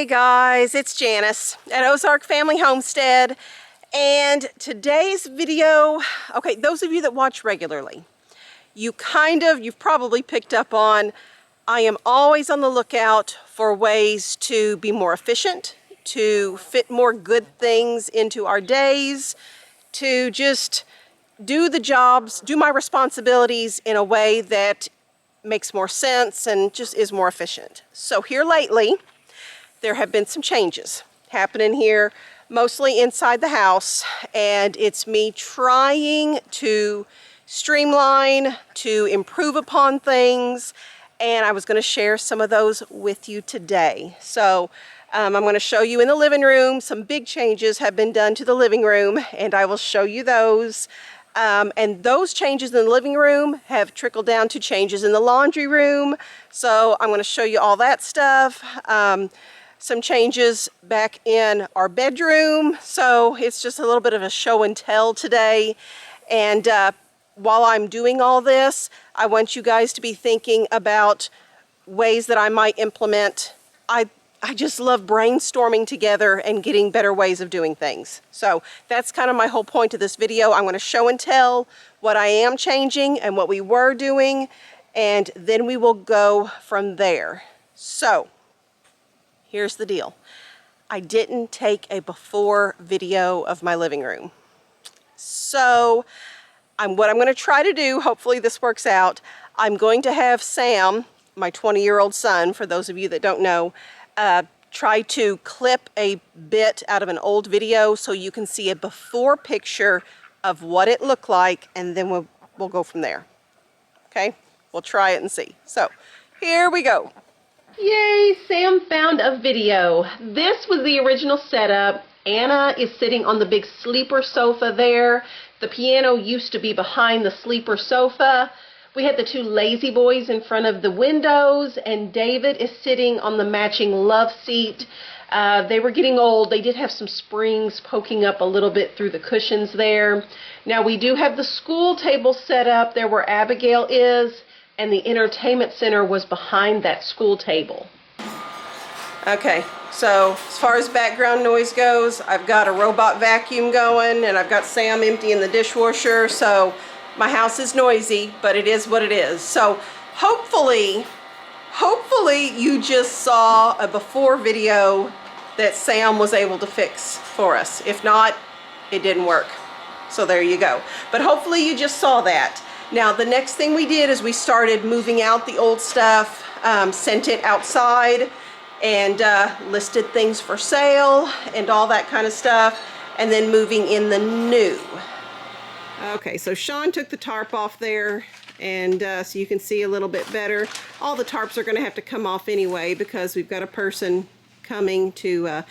Hey guys, it's Janice at Ozark Family Homestead, and today's video, okay, those of you that watch regularly, you've probably picked up on, I am always on the lookout for ways to be more efficient, to fit more good things into our days, to just do the jobs, do my responsibilities in a way that makes more sense and just is more efficient. So here lately, there have been some changes happening here, mostly inside the house, and it's me trying to streamline, to improve upon things, and I was going to share some of those with you today. So I'm going to show you in the living room. Some big changes have been done to the living room, and I will show you those. And those changes in the living room have trickled down to changes in the laundry room. So I'm going to show you all that stuff. Some changes back in our bedroom. So it's just a little bit of a show and tell today. And while I'm doing all this, I want you guys to be thinking about ways that I might implement. I just love brainstorming together and getting better ways of doing things. So that's kind of my whole point of this video. I'm going to show and tell what I am changing and what we were doing, and then we will go from there. So here's the deal. I didn't take a before video of my living room. So what I'm going to try to do, hopefully this works out, I'm going to have Sam, my 20-year-old son, for those of you that don't know, try to clip a bit out of an old video so you can see a before picture of what it looked like, and then we'll go from there. Okay? We'll try it and see. So here we go. Yay, Sam found a video. This was the original setup. Anna is sitting on the big sleeper sofa there. The piano used to be behind the sleeper sofa. We had the two lazy boys in front of the windows, and David is sitting on the matching love seat. They were getting old. They did have some springs poking up a little bit through the cushions there. Now we do have the school table set up there where Abigail is, and the entertainment center was behind that school table. Okay, so as far as background noise goes, I've got a robot vacuum going, and I've got Sam emptying the dishwasher, so my house is noisy, but it is what it is. So hopefully you just saw a before video that Sam was able to fix for us. If not, it didn't work. So there you go. But hopefully you just saw that. Now the next thing we did is we started moving out the old stuff, sent it outside, and listed things for sale and all that kind of stuff, and then moving in the new. Okay, so Shawn took the tarp off there, and so you can see a little bit better. All the tarps are going to have to come off anyway because we've got a person coming to,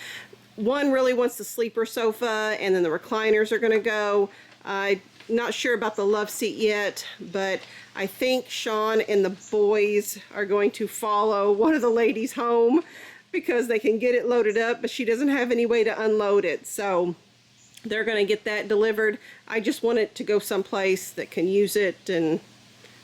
one really wants the sleeper sofa, and then the recliners are going to go. I'm not sure about the love seat yet, but I think Shawn and the boys are going to follow one of the ladies home because they can get it loaded up, but she doesn't have any way to unload it. So they're going to get that delivered. I just want it to go someplace that can use it, and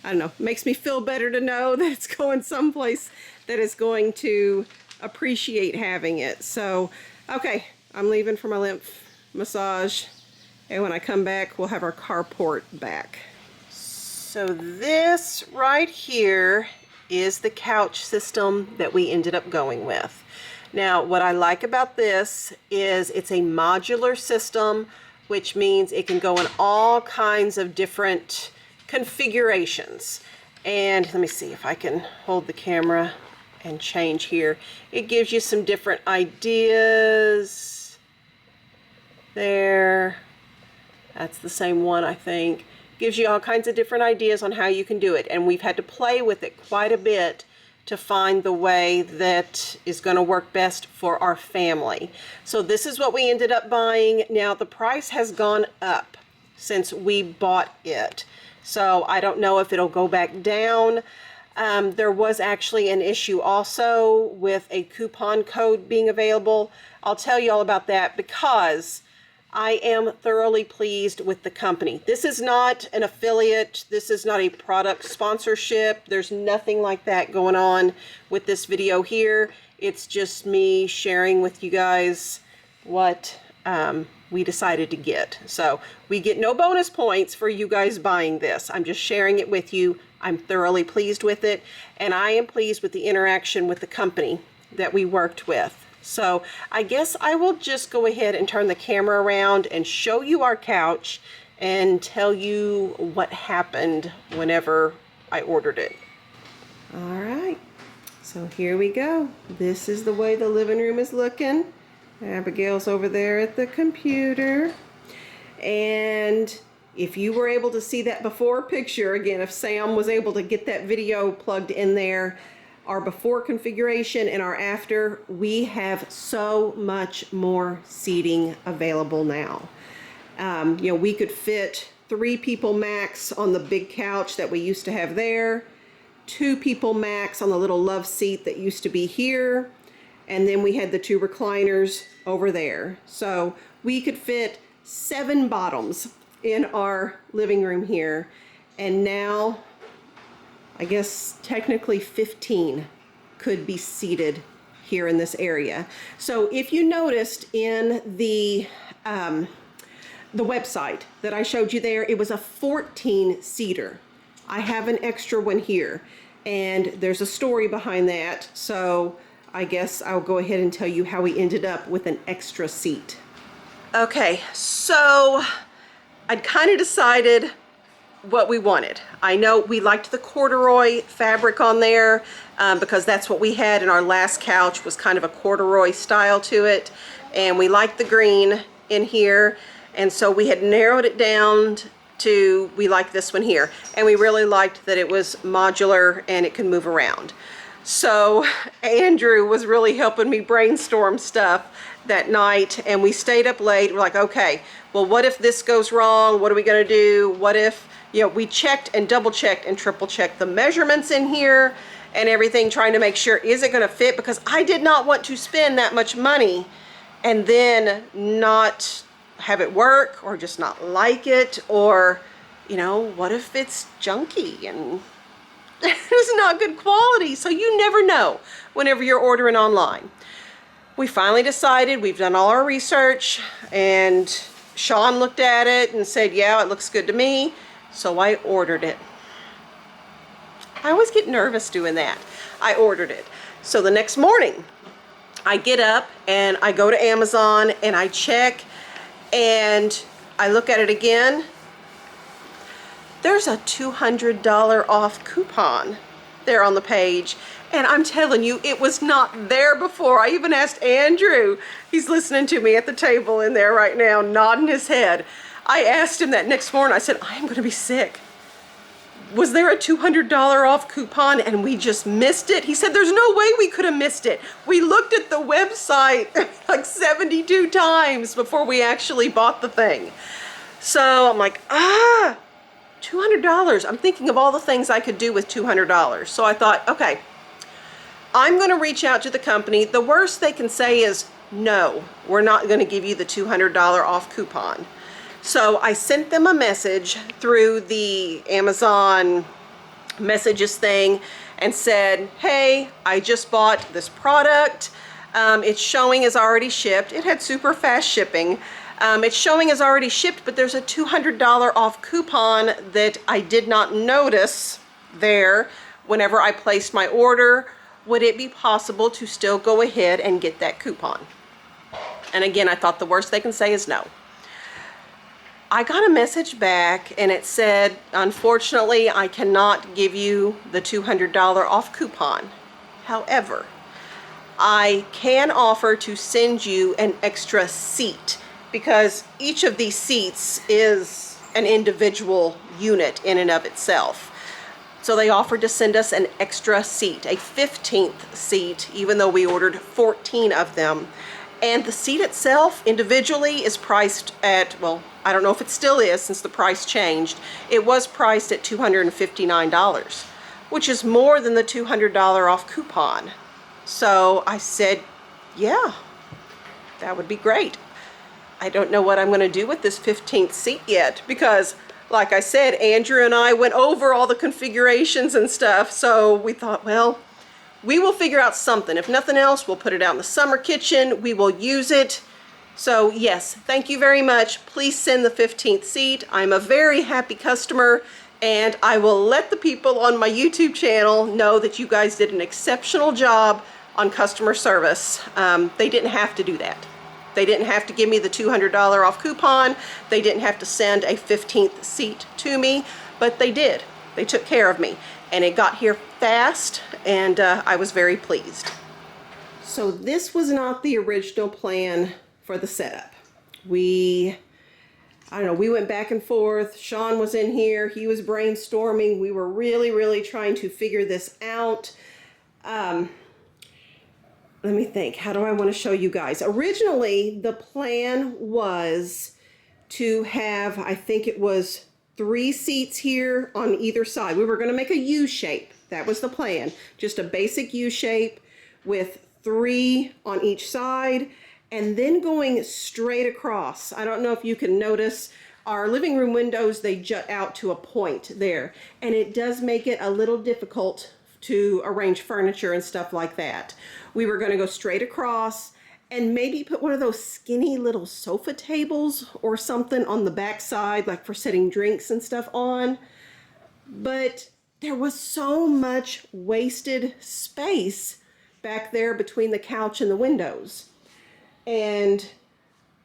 I don't know, it makes me feel better to know that it's going someplace that is going to appreciate having it. So, okay, I'm leaving for my lymph massage, and when I come back, we'll have our carport back. So this right here is the couch system that we ended up going with. Now, what I like about this is it's a modular system, which means it can go in all kinds of different configurations. And let me see if I can hold the camera and change here. It gives you some different ideas. There. That's the same one, I think. Gives you all kinds of different ideas on how you can do it. And we've had to play with it quite a bit to find the way that is going to work best for our family. So this is what we ended up buying. Now the price has gone up since we bought it. So I don't know if it'll go back down. There was actually an issue also with a coupon code being available. I'll tell you all about that because I am thoroughly pleased with the company. This is not an affiliate. This is not a product sponsorship. There's nothing like that going on with this video here. It's just me sharing with you guys what we decided to get. So we get no bonus points for you guys buying this. I'm just sharing it with you. I'm thoroughly pleased with it, and I am pleased with the interaction with the company that we worked with. So I guess I will just go ahead and turn the camera around and show you our couch and tell you what happened whenever I ordered it. All right, so here we go. This is the way the living room is looking. Abigail's over there at the computer. And if you were able to see that before picture, again, if Sam was able to get that video plugged in there, our before configuration and our after, we have so much more seating available now. You know, we could fit 3 people max on the big couch that we used to have there, 2 people max on the little love seat that used to be here, and then we had the 2 recliners over there. So we could fit 7 bottoms in our living room here, and now I guess technically 15 could be seated here in this area. So if you noticed in the website that I showed you there, it was a 14-seater. I have an extra one here, and there's a story behind that. So I guess I'll go ahead and tell you how we ended up with an extra seat. Okay, so I'd kind of decided what we wanted. I know we liked the corduroy fabric on there because that's what we had in our last couch, was kind of a corduroy style to it, and we liked the green in here, and so we had narrowed it down to, we like this one here, and we really liked that it was modular and it can move around. So Andrew was really helping me brainstorm stuff that night, and we stayed up late. We're like, okay, well, what if this goes wrong? What are we gonna do? What if, you know, we checked and double checked and triple checked the measurements in here and everything, trying to make sure, is it gonna fit? Because I did not want to spend that much money and then not have it work, or just not like it, or, you know, what if it's junky and it's not good quality? So you never know whenever you're ordering online. We finally decided, we've done all our research, and Shawn looked at it and said, yeah, it looks good to me. So I ordered it. I always get nervous doing that. I ordered it. So the next morning, I get up and I go to Amazon and I check and I look at it again. There's a $200 off coupon there on the page. And I'm telling you, it was not there before. I even asked Andrew. He's listening to me at the table in there right now, nodding his head. I asked him that next morning. I said, I am going to be sick. Was there a $200 off coupon and we just missed it? He said, there's no way we could have missed it. We looked at the website like 72 times before we actually bought the thing. So I'm like, $200. I'm thinking of all the things I could do with $200. So I thought, okay, I'm going to reach out to the company. The worst they can say is, no, we're not going to give you the $200 off coupon. So I sent them a message through the Amazon messages thing and said, hey, I just bought this product. It's showing as already shipped. It had super fast shipping. It's showing as already shipped, but there's a $200 off coupon that I did not notice there whenever I placed my order. Would it be possible to still go ahead and get that coupon? And again, I thought the worst they can say is no. I got a message back and it said, unfortunately, I cannot give you the $200 off coupon. However, I can offer to send you an extra seat, because each of these seats is an individual unit in and of itself. So they offered to send us an extra seat, a 15th seat, even though we ordered 14 of them. And the seat itself individually is priced at, well, I don't know if it still is since the price changed. It was priced at $259, which is more than the $200 off coupon. So I said, yeah, that would be great. I don't know what I'm going to do with this 15th seat yet, because like I said, Andrew and I went over all the configurations and stuff, so we thought, well, we will figure out something. If nothing else, we'll put it out in the summer kitchen. We will use it. So yes, thank you very much. Please send the 15th seat. I'm a very happy customer, and I will let the people on my YouTube channel know that you guys did an exceptional job on customer service. They didn't have to do that. They didn't have to give me the $200 off coupon. They didn't have to send a 15th seat to me, but they did. They took care of me, and it got here fast, and I was very pleased. So this was not the original plan for the setup. I don't know, we went back and forth. Shawn was in here. He was brainstorming. We were really trying to figure this out. Let me think. How do I want to show you guys? Originally, the plan was to have, I think it was 3 seats here on either side. We were going to make a U shape. That was the plan. Just a basic U shape with 3 on each side, and then going straight across. I don't know if you can notice our living room windows, they jut out to a point there, and it does make it a little difficult to arrange furniture and stuff like that. We were going to go straight across and maybe put one of those skinny little sofa tables or something on the back side, like for setting drinks and stuff on. But there was so much wasted space back there between the couch and the windows. And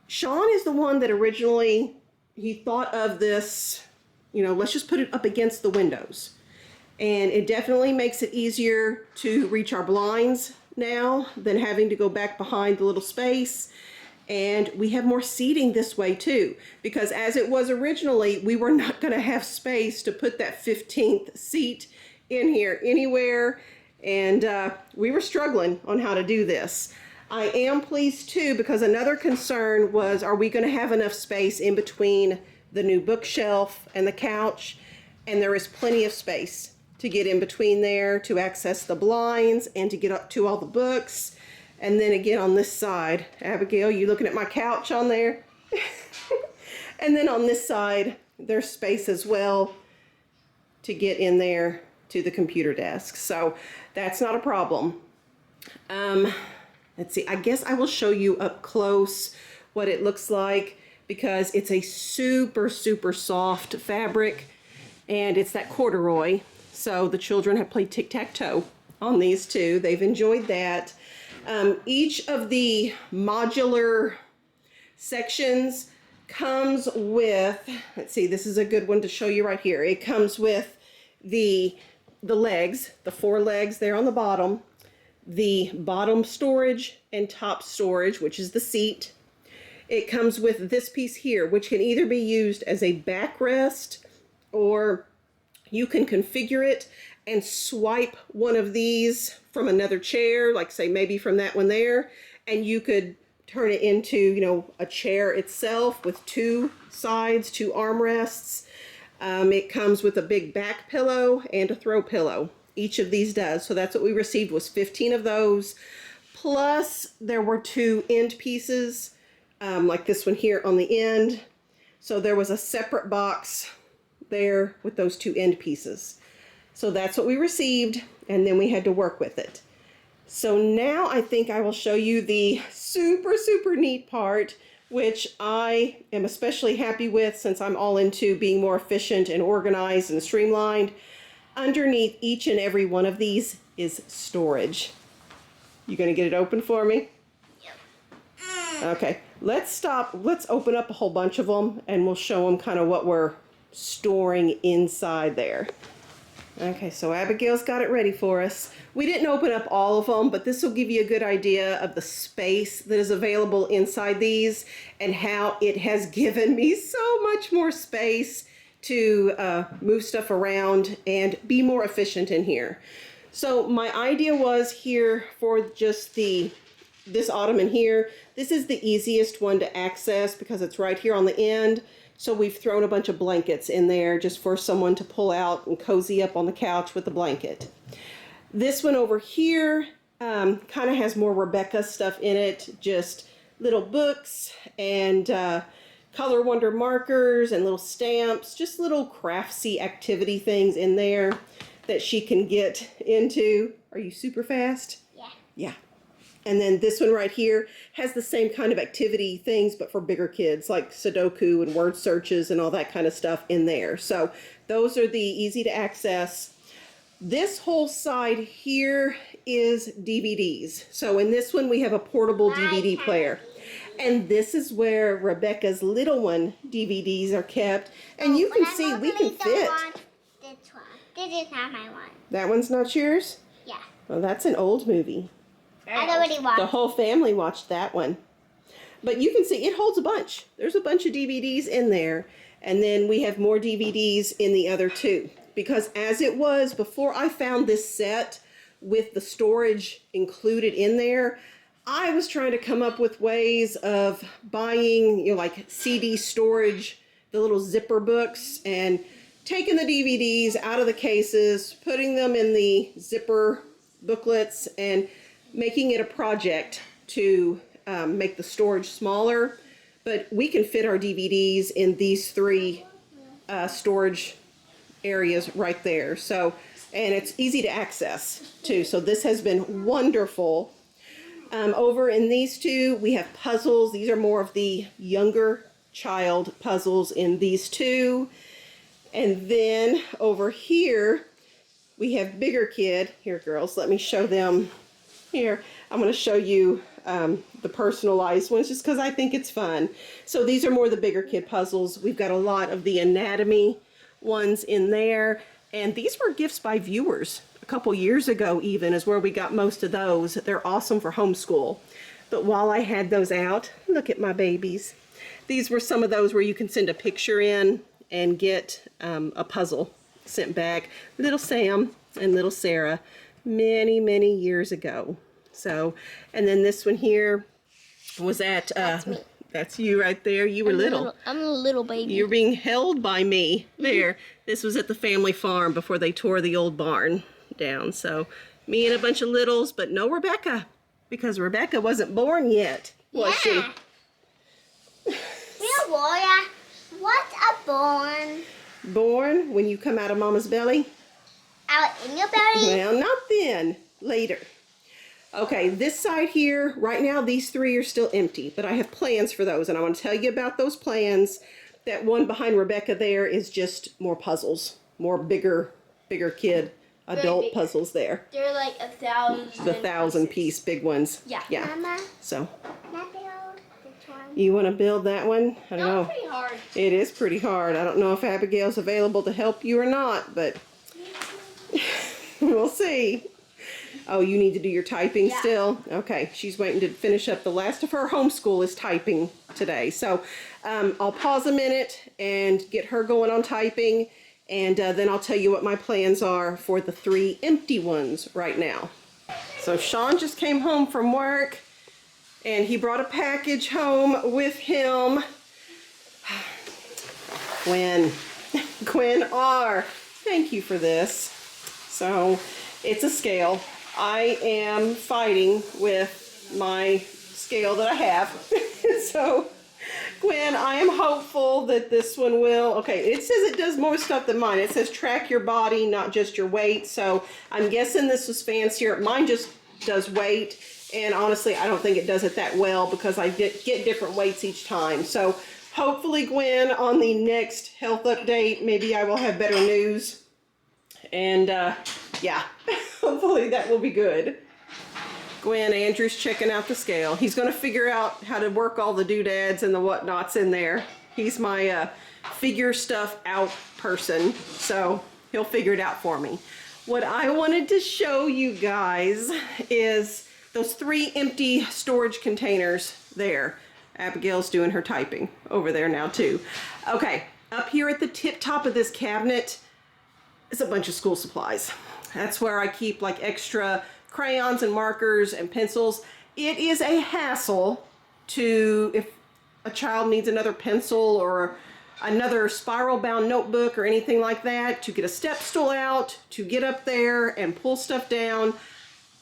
Shawn is the one that originally, he thought of this, you know, let's just put it up against the windows. And it definitely makes it easier to reach our blinds now than having to go back behind the little space. And we have more seating this way too, because as it was originally, we were not going to have space to put that 15th seat in here anywhere. And we were struggling on how to do this. I am pleased too, because another concern was, are we going to have enough space in between the new bookshelf and the couch? And there is plenty of space to get in between there, to access the blinds and to get up to all the books. And then again on this side, Abigail, you looking at my couch on there? And then on this side, there's space as well to get in there to the computer desk. So that's not a problem. Let's see, I guess I will show you up close what it looks like, because it's a super soft fabric, and it's that corduroy. So the children have played tic-tac-toe on these two. They've enjoyed that. Each of the modular sections comes with, let's see, this is a good one to show you right here. It comes with the legs, the 4 legs there on the bottom, the bottom storage and top storage, which is the seat. It comes with this piece here, which can either be used as a backrest, or you can configure it and swipe one of these from another chair, like say maybe from that one there, and you could turn it into, you know, a chair itself with 2 sides, 2 armrests. It comes with a big back pillow and a throw pillow. Each of these does. So that's what we received, was 15 of those. Plus there were 2 end pieces, like this one here on the end. So there was a separate box there with those 2 end pieces. So that's what we received, and then we had to work with it. So now I think I will show you the super neat part, which I am especially happy with since I'm all into being more efficient and organized and streamlined. Underneath each and every one of these is storage. You gonna get it open for me? Yep. Okay, let's open up a whole bunch of them, and we'll show them kind of what we're storing inside there. Okay, so Abigail's got it ready for us. We didn't open up all of them, but this will give you a good idea of the space that is available inside these, and how it has given me so much more space to move stuff around and be more efficient in here. So my idea was here for just this ottoman here. This is the easiest one to access because it's right here on the end. So we've thrown a bunch of blankets in there just for someone to pull out and cozy up on the couch with the blanket. This one over here kind of has more Rebekah stuff in it, just little books and Color Wonder markers and little stamps, just little craftsy activity things in there that she can get into. Are you super fast? Yeah. Yeah. And then this one right here has the same kind of activity things, but for bigger kids, like Sudoku and word searches and all that kind of stuff in there. So those are the easy to access. This whole side here is DVDs. So in this one, we have a portable DVD player. And this is where Rebekah's little one DVDs are kept. And you can see we can fit. This one. This is not my one. That one's not yours? Yeah. Well, that's an old movie. I already watched. The whole family watched that one. But you can see it holds a bunch. There's a bunch of DVDs in there. And then we have more DVDs in the other two. Because as it was before I found this set with the storage included in there, I was trying to come up with ways of buying, you know, like CD storage, the little zipper books, and taking the DVDs out of the cases, putting them in the zipper booklets, and making it a project to make the storage smaller. But we can fit our DVDs in these three storage areas right there. So, and it's easy to access too. So this has been wonderful. Over in these two, we have puzzles. These are more of the younger child puzzles in these two. And then over here, we have bigger kid. Here, girls, let me show them. Here, I'm going to show you the personalized ones just because I think it's fun. So these are more the bigger kid puzzles. We've got a lot of the anatomy ones in there. And these were gifts by viewers. A couple years ago even is where we got most of those. They're awesome for homeschool. But while I had those out, look at my babies. These were some of those where you can send a picture in and get a puzzle sent back. Little Sam and little Sarah, many, many years ago. So, and then this one here was at, that's you right there. You were little. I'm a little baby. You're being held by me there. This was at the family farm before they tore the old barn down. So me and a bunch of littles, but no Rebekah, because Rebekah wasn't born yet, was she? Real warrior. What's a born? Born when you come out of Mama's belly? Out in your belly? Well, not then. Later. Okay, this side here, right now these three are still empty, but I have plans for those, and I want to tell you about those plans. That one behind Rebekah there is just more puzzles, more bigger kid, adult puzzles there. They're like 1,000. The 1,000-piece big ones. Yeah. Yeah. Mama, So, not build this one. you want to build that one? I don't know. Pretty hard. It is pretty hard. I don't know if Abigail's available to help you or not, but we'll see. Oh, you need to do your typing still? Okay, she's waiting to finish up. The last of her homeschool is typing today. So I'll pause a minute and get her going on typing, and then I'll tell you what my plans are for the 3 empty ones right now. So Shawn just came home from work, and he brought a package home with him. Gwen R. Thank you for this. So it's a scale. I am fighting with my scale that I have. So, Gwen, I am hopeful that this one will. Okay, it says it does more stuff than mine. It says track your body, not just your weight. So, I'm guessing this was fancier. Mine just does weight. And honestly, I don't think it does it that well because I get different weights each time. So, hopefully, Gwen, on the next health update, maybe I will have better news. And, yeah, hopefully that will be good. Gwen, Andrew's checking out the scale. He's going to figure out how to work all the doodads and the whatnots in there. He's my figure stuff out person, so he'll figure it out for me. What I wanted to show you guys is those 3 empty storage containers there. Abigail's doing her typing over there now too. Okay, up here at the tip top of this cabinet is a bunch of school supplies. That's where I keep like extra crayons and markers and pencils. It is a hassle to, if a child needs another pencil or another spiral bound notebook or anything like that, to get a step stool out, to get up there and pull stuff down.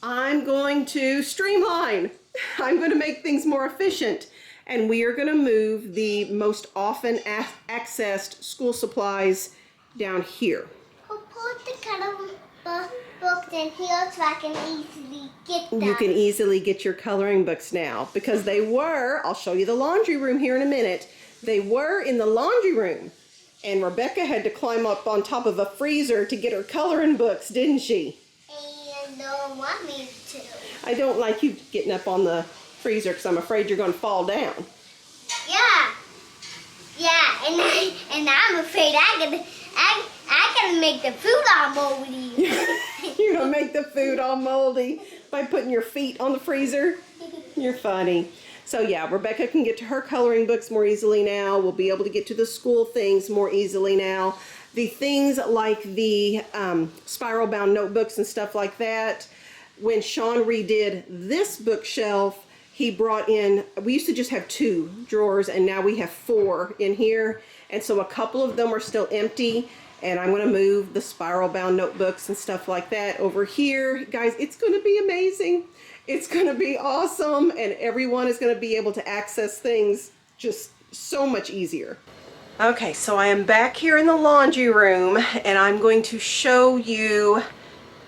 I'm going to streamline. I'm going to make things more efficient. And we are going to move the most often accessed school supplies down here. We'll put the coloring books in here so I can easily get them. You can easily get your coloring books now because they were, I'll show you the laundry room here in a minute, they were in the laundry room. And Rebekah had to climb up on top of a freezer to get her coloring books, didn't she? And don't want me to. I don't like you getting up on the freezer because I'm afraid you're going to fall down. Yeah. Yeah, and I'm afraid I can make the food all moldy. You're going to make the food all moldy by putting your feet on the freezer? You're funny. So yeah, Rebekah can get to her coloring books more easily now. We'll be able to get to the school things more easily now. The things like the spiral bound notebooks and stuff like that, when Shawn redid this bookshelf, he brought in, we used to just have 2 drawers and now we have 4 in here. And so a couple of them are still empty and I'm going to move the spiral bound notebooks and stuff like that over here. Guys, it's going to be amazing. It's going to be awesome and everyone is going to be able to access things just so much easier. Okay, so I am back here in the laundry room and I'm going to show you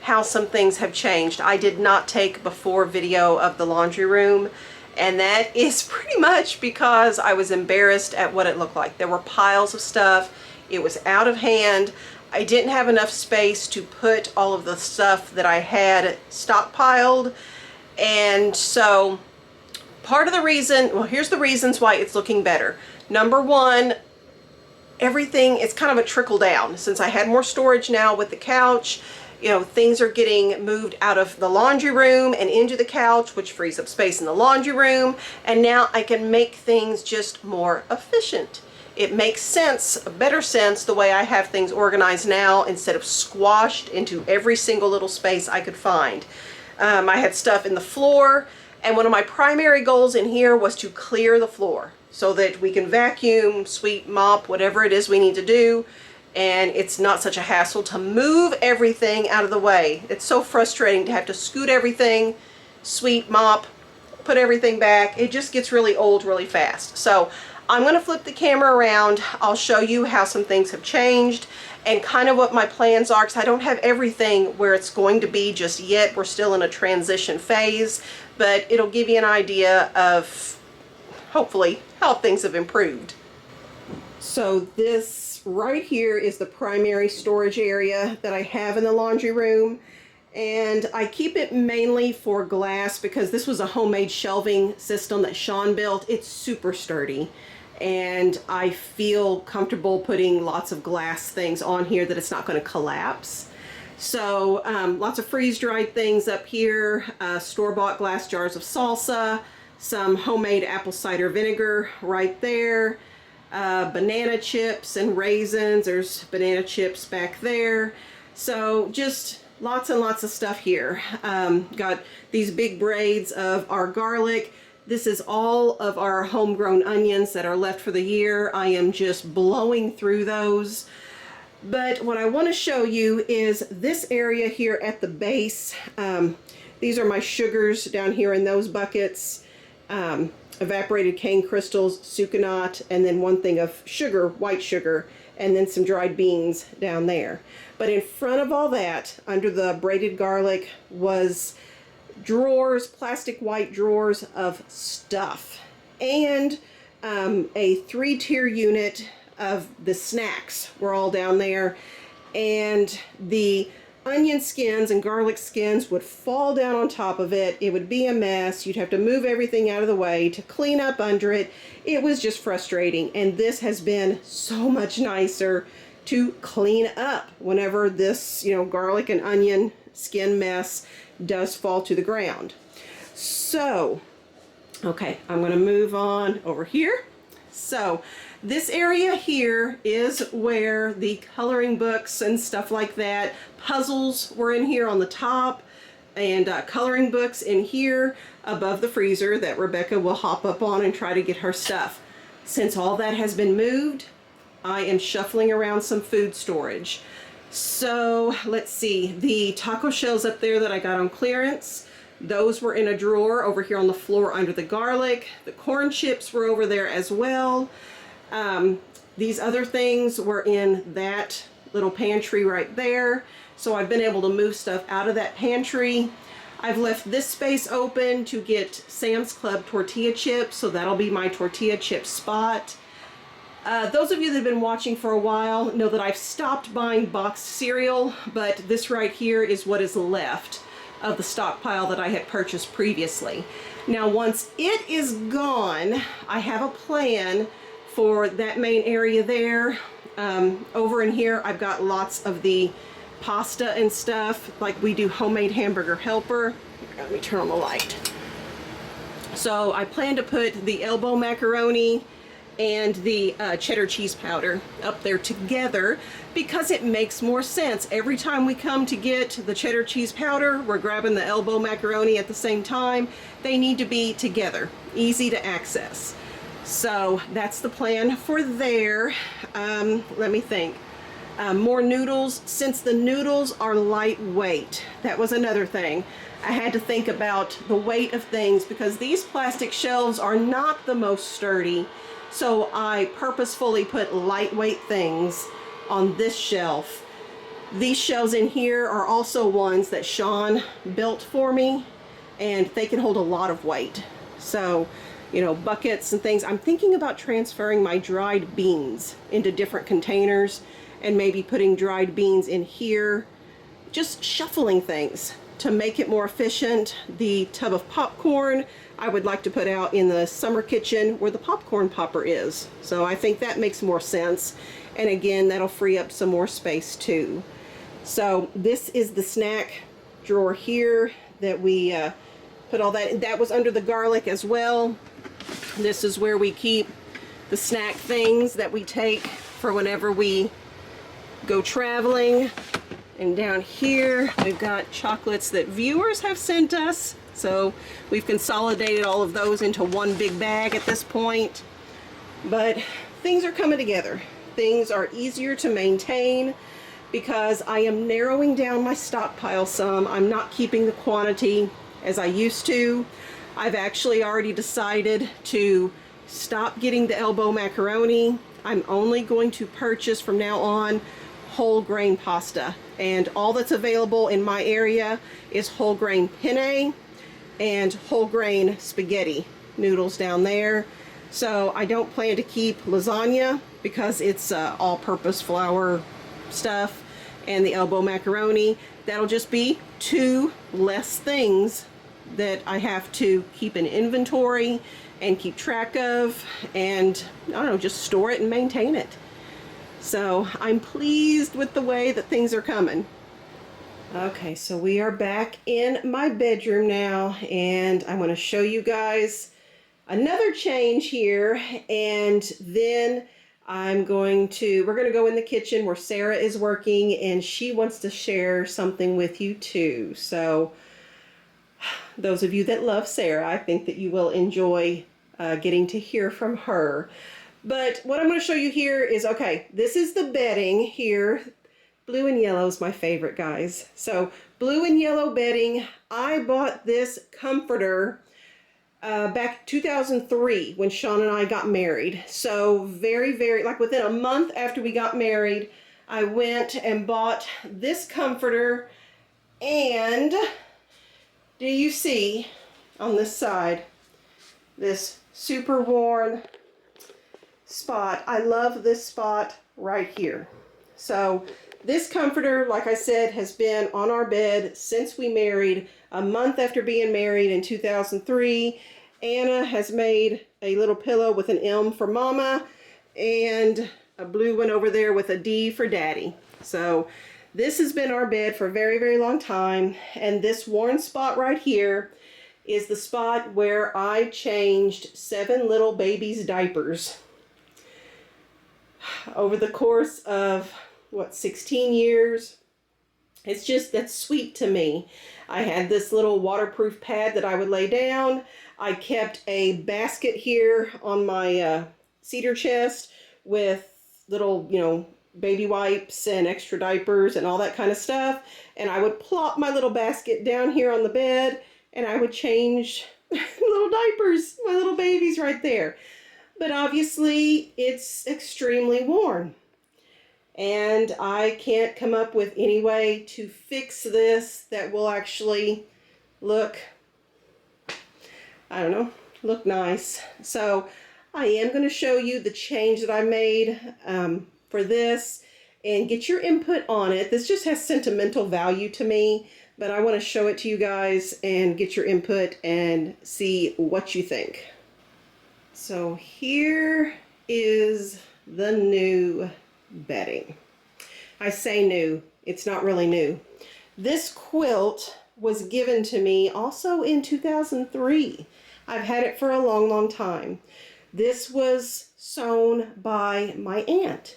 how some things have changed. I did not take before video of the laundry room and that is pretty much because I was embarrassed at what it looked like. There were piles of stuff. It was out of hand. I didn't have enough space to put all of the stuff that I had stockpiled. And so part of the reason, well, here's the reasons why it's looking better. Number one, everything is kind of a trickle down. Since I had more storage now with the couch, you know, things are getting moved out of the laundry room and into the couch, which frees up space in the laundry room. And now I can make things just more efficient. It makes sense, better sense, the way I have things organized now instead of squashed into every single little space I could find. I had stuff in the floor, and one of my primary goals in here was to clear the floor so that we can vacuum, sweep, mop, whatever it is we need to do, and it's not such a hassle to move everything out of the way. It's so frustrating to have to scoot everything, sweep, mop, put everything back. It just gets really old really fast. So I'm going to flip the camera around. I'll show you how some things have changed and kind of what my plans are, because I don't have everything where it's going to be just yet. We're still in a transition phase, but it'll give you an idea of hopefully how things have improved. So this right here is the primary storage area that I have in the laundry room, and I keep it mainly for glass because this was a homemade shelving system that Shawn built. It's super sturdy. And I feel comfortable putting lots of glass things on here that it's not going to collapse. So lots of freeze-dried things up here, store-bought glass jars of salsa, some homemade apple cider vinegar right there, banana chips and raisins. There's banana chips back there. So just lots and lots of stuff here. Got these big braids of our garlic. This is all of our homegrown onions that are left for the year. I am just blowing through those. But what I want to show you is this area here at the base. These are my sugars down here in those buckets. Evaporated cane crystals, sucanat, and then one thing of sugar, white sugar, and then some dried beans down there. But in front of all that, under the braided garlic, was drawers, plastic white drawers of stuff, and a 3-tier unit of the snacks were all down there, and the onion skins and garlic skins would fall down on top of it. It would be a mess. You'd have to move everything out of the way to clean up under it. It was just frustrating, and this has been so much nicer to clean up whenever this, you know, garlic and onion skin mess does fall to the ground. So, okay, I'm going to move on over here. So, this area here is where the coloring books and stuff like that, puzzles were in here on the top, and coloring books in here above the freezer that Rebekah will hop up on and try to get her stuff. Since all that has been moved, I am shuffling around some food storage. So let's see, the taco shells up there that I got on clearance, those were in a drawer over here on the floor under the garlic. The corn chips were over there as well. These other things were in that little pantry right there. So I've been able to move stuff out of that pantry. I've left this space open to get Sam's Club tortilla chips, so that'll be my tortilla chip spot. Those of you that have been watching for a while know that I've stopped buying boxed cereal, but this right here is what is left of the stockpile that I had purchased previously. Now once it is gone, I have a plan for that main area there. Over in here I've got lots of the pasta and stuff, like we do homemade hamburger helper. Let me turn on the light. So I plan to put the elbow macaroni and the cheddar cheese powder up there together because it makes more sense. Every time we come to get the cheddar cheese powder, we're grabbing the elbow macaroni at the same time. They need to be together, easy to access. So that's the plan for there. Let me think. More noodles. Since the noodles are lightweight, that was another thing. I had to think about the weight of things because these plastic shelves are not the most sturdy. So I purposefully put lightweight things on this shelf. These shelves in here are also ones that Shawn built for me, and they can hold a lot of weight. So, you know, buckets and things. I'm thinking about transferring my dried beans into different containers and maybe putting dried beans in here. Just shuffling things to make it more efficient. The tub of popcorn I would like to put out in the summer kitchen where the popcorn popper is. So I think that makes more sense. And again, that'll free up some more space too. So this is the snack drawer here that we put all that. That was under the garlic as well. This is where we keep the snack things that we take for whenever we go traveling. And down here we've got chocolates that viewers have sent us. So we've consolidated all of those into one big bag at this point. But things are coming together. Things are easier to maintain because I am narrowing down my stockpile some. I'm not keeping the quantity as I used to. I've actually already decided to stop getting the elbow macaroni. I'm only going to purchase from now on whole grain pasta, and all that's available in my area is whole grain penne and whole grain spaghetti noodles down there. So I don't plan to keep lasagna because it's all-purpose flour stuff, and the elbow macaroni. That'll just be two less things that I have to keep in inventory and keep track of, and I don't know, just store it and maintain it. So I'm pleased with the way that things are coming. Okay, so we are back in my bedroom now, and I'm going to show you guys another change here, and then we're going to go in the kitchen where Sarah is working, and she wants to share something with you too. So those of you that love Sarah, I think that you will enjoy getting to hear from her. But what I'm going to show you here is, okay, this is the bedding here. Blue and yellow is my favorite, guys. So blue and yellow bedding. I bought this comforter back 2003 when Shawn and I got married. So very, like within a month after we got married, I went and bought this comforter. And do you see on this side, this super worn spot? I love this spot right here. So this comforter, like I said, has been on our bed since we married. A month after being married in 2003, Anna has made a little pillow with an M for Mama and a blue one over there with a D for Daddy. So this has been our bed for a very long time, and this worn spot right here is the spot where I changed 7 little babies' diapers over the course of, what, 16 years. It's just, that's sweet to me. I had this little waterproof pad that I would lay down. I kept a basket here on my cedar chest with little, baby wipes and extra diapers and all that kind of stuff. And I would plop my little basket down here on the bed and I would change little diapers, my little babies right there. But obviously it's extremely worn. And I can't come up with any way to fix this that will actually look, I don't know, look nice. So I am going to show you the change that I made for this and get your input on it. This just has sentimental value to me, but I want to show it to you guys and get your input and see what you think. So here is the new bedding. I say new, it's not really new. This quilt was given to me also in 2003. I've had it for a long, long time. This was sewn by my aunt,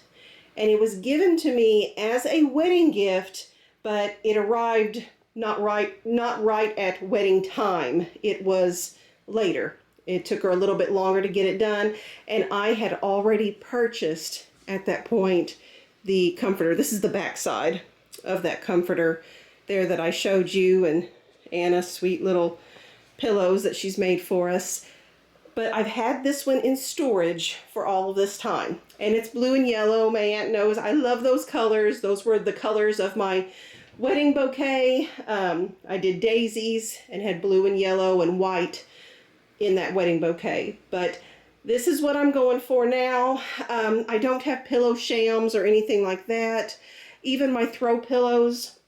and it was given to me as a wedding gift, but it arrived not right at wedding time. It was later. It took her a little bit longer to get it done, and I had already purchased at that point the comforter. This is the back side of that comforter there that I showed you, and Anna's sweet little pillows that she's made for us. But I've had this one in storage for all of this time, and it's blue and yellow. My aunt knows I love those colors. Those were the colors of my wedding bouquet. I did daisies and had blue and yellow and white in that wedding bouquet, but this is what I'm going for now. I don't have pillow shams or anything like that. Even my throw pillows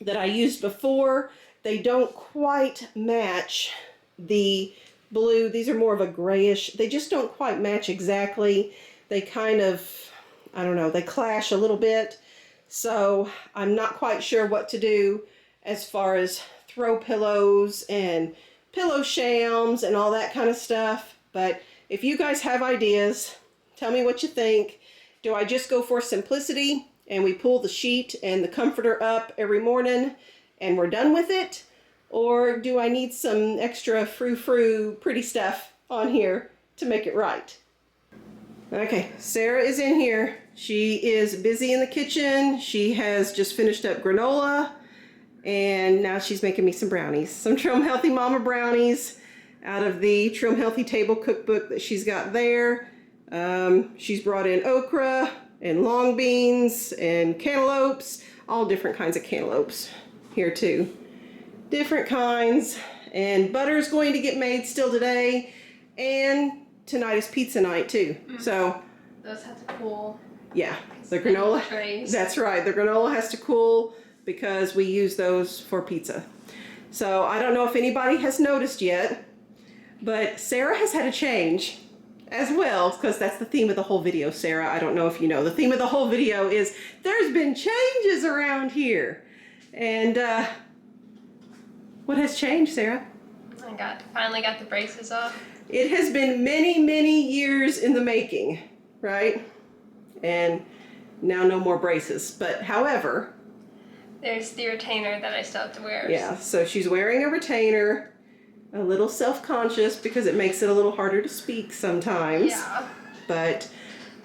that I used before, they don't quite match the blue. These are more of a grayish. They just don't quite match exactly. They kind of, I don't know, they clash a little bit. So I'm not quite sure what to do as far as throw pillows and pillow shams and all that kind of stuff. But if you guys have ideas, tell me what you think. Do I just go for simplicity and we pull the sheet and the comforter up every morning and we're done with it? Or do I need some extra frou-frou pretty stuff on here to make it right? Okay, Sarah is in here. She is busy in the kitchen. She has just finished up granola, and now she's making me some brownies. Some Trim Healthy Mama brownies out of the Trim Healthy Table cookbook that she's got there. She's brought in okra and long beans and cantaloupes, all different kinds of cantaloupes here too. Different kinds. And butter's going to get made still today, and tonight is pizza night too. So those have to cool. Yeah, the granola. Trays. That's right. The granola has to cool because we use those for pizza. So I don't know if anybody has noticed yet, but Sarah has had a change as well, because that's the theme of the whole video, Sarah. I don't know if you know. The theme of the whole video is there's been changes around here. And what has changed, Sarah? I finally got the braces off. It has been many, many years in the making, right? And now no more braces. But however, there's the retainer that I still have to wear. Yeah, so she's wearing a retainer, a little self-conscious because it makes it a little harder to speak sometimes. Yeah. But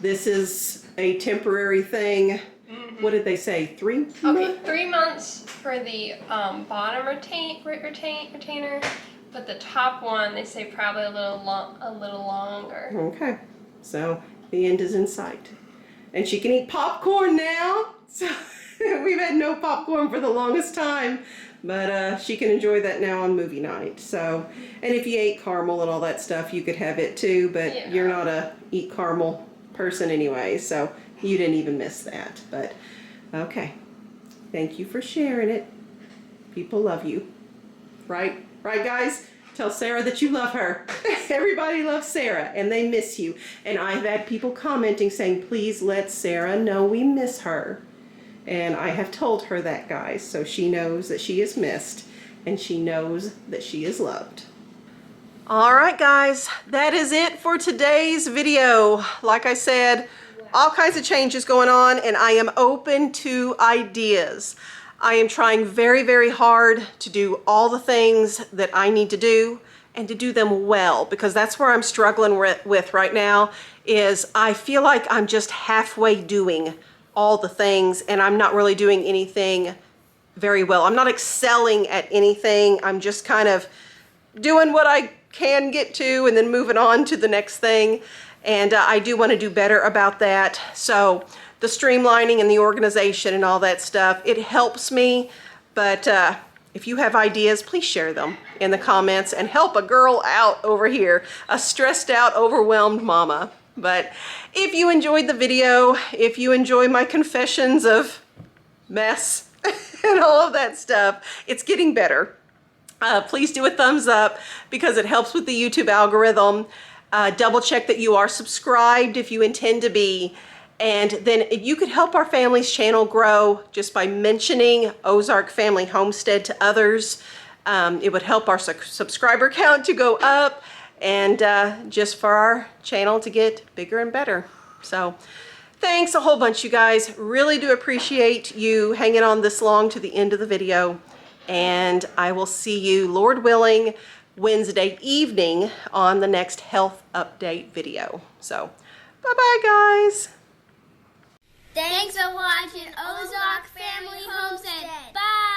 this is a temporary thing. Mm-hmm. What did they say? 3 months? Okay, 3 months for the bottom retainer, but the top one they say probably a little longer. Okay, so the end is in sight, and she can eat popcorn now. So we've had no popcorn for the longest time, but she can enjoy that now on movie night. So, and if you ate caramel and all that stuff, you could have it too, but yeah. You're not a eat caramel person anyway, so you didn't even miss that. But okay, thank you for sharing it. People love you, right guys? Tell Sarah that you love her. Everybody loves Sarah and they miss you. And I've had people commenting saying, please let Sarah know we miss her. And I have told her that, guys, so she knows that she is missed and she knows that she is loved. All right, guys, that is it for today's video. Like I said, all kinds of changes going on, and I am open to ideas. I am trying very, very hard to do all the things that I need to do and to do them well, because that's where I'm struggling with right now. Is I feel like I'm just halfway doing all the things, and I'm not really doing anything very well. I'm not excelling at anything. I'm just kind of doing what I can get to and then moving on to the next thing. And I do want to do better about that. So the streamlining and the organization and all that stuff, it helps me. But if you have ideas, please share them in the comments and help a girl out over here, a stressed out, overwhelmed mama. But if you enjoyed the video, if you enjoy my confessions of mess and all of that stuff, it's getting better. Please do a thumbs up because it helps with the YouTube algorithm. Double check that you are subscribed if you intend to be. And then you could help our family's channel grow just by mentioning Ozark Family Homestead to others. It would help our subscriber count to go up and just for our channel to get bigger and better. So thanks a whole bunch, you guys. Really do appreciate you hanging on this long to the end of the video. And I will see you, Lord willing, Wednesday evening on the next health update video. So bye-bye, guys. Thanks for watching Ozark Family Homestead. Bye!